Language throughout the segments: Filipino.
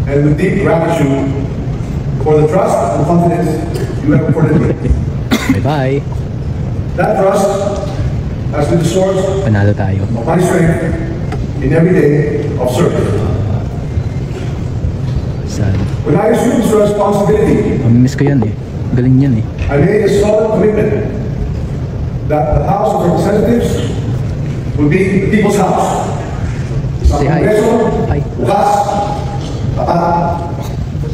and with deep gratitude for the trust and confidence you have accorded me. Bye-bye. That trust has been the source Panalo tayo. of my strength in every day of service. Saan? When I assumed this responsibility, Mamimiss ko yan eh. Galing yan eh. I made a solid commitment that the House of Representatives will be the people's house. Sa Say hi. Kongreso, Hi. bukas, tapat,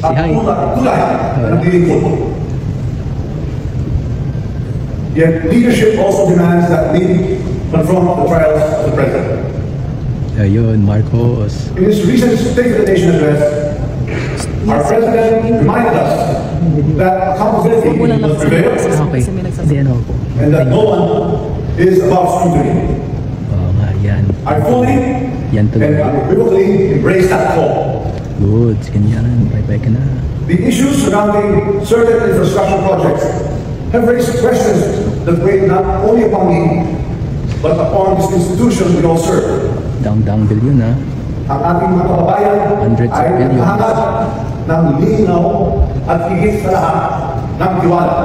at Say hi. tulay ng dilingkod. Yet leadership also demands that we confront the trials of the President. Ayun, Marcos. In his recent State of the Nation address, our President reminded us that accountability must prevail Okay. Hindi ano ako. and that no one is above scrutiny. Oo nga, yan. I fully Yan and tuloy. unequivocally embrace that call. Good. Ganyan. Bye-bye ka na. The issues surrounding certain infrastructure projects have raised questions that weigh not only upon me, but upon this institution we all serve. Daang-daang bilyon ha. Ang ating mga kababayan Hundreds of ay billions. naghahanap ng linaw at higit sa lahat ng tiwala.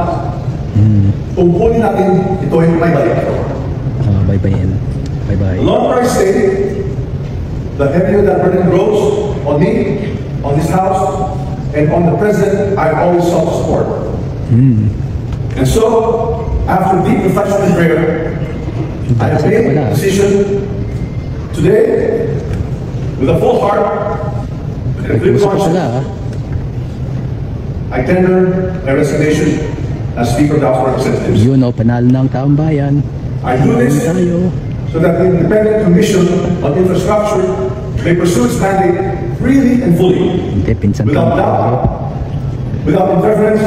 Tungkulin natin ito ay may balik. Bye-bye yan. The Bye-bye. longer I stay, the heavier that burden grows on me, on this house, and on the President I always sought to support. And so, after deep reflection and prayer, I have made a decision today, with a full heart and a clear Nag-usap ka pala conscience, ha. I tender my resignation as Speaker of the House of Representatives. Yun o, panalo na ang taong bayan. I do this Tayo. so that the Independent Commission on Infrastructure may pursue its mandate freely and fully, Hindi, pinsan ka without mo. doubt, without interference,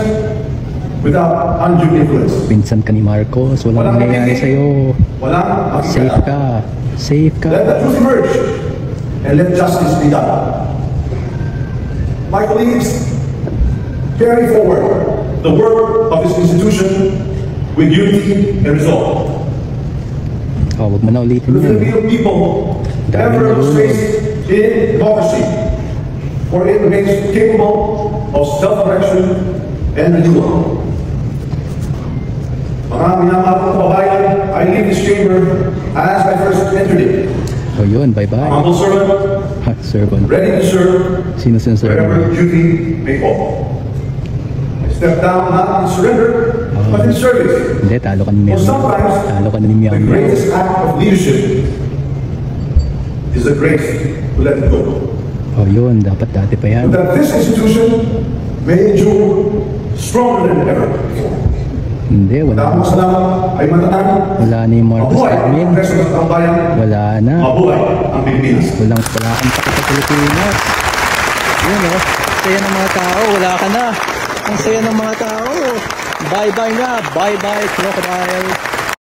without undue influence. Pinsan ka ni Marcos. Walang nangyayari sa'yo. Walang Safe makikita. ka. Safe ka. Let the truth emerge and let justice be done. My colleagues, carry forward the work of this institution with unity and resolve. Huwag mo na ulitin The yan. Filipino people Dami never na lose ulo. faith in democracy, for it remains capable of self-correction and renewal. Mga minamahal kong kababayan, I leave this chamber as I first entered it. O yun, bye-bye. Humble servant, Ha, servant. ready to serve Sino sinaserve wherever mo? duty may call. I step down not in surrender, but in service. Hindi, talo ka ni Miyang. Talo ka na ni The Miyang. greatest act of leadership is the grace to let it go. O yun, dapat dati pa yan. So that this institution may endure stronger than ever before. Hindi, wala. Dahil salamat ay matatag. Wala na yung Marcos Mabuhay ang Carmen. Kongreso ng Sambayan. Wala na. Mabuhay ang Pilipinas. Wala kang paki sa Pilipinas. Yun o. Saya ng mga tao. Wala ka na. Ang saya ng mga tao. Bye-bye na. Bye-bye, crocodile.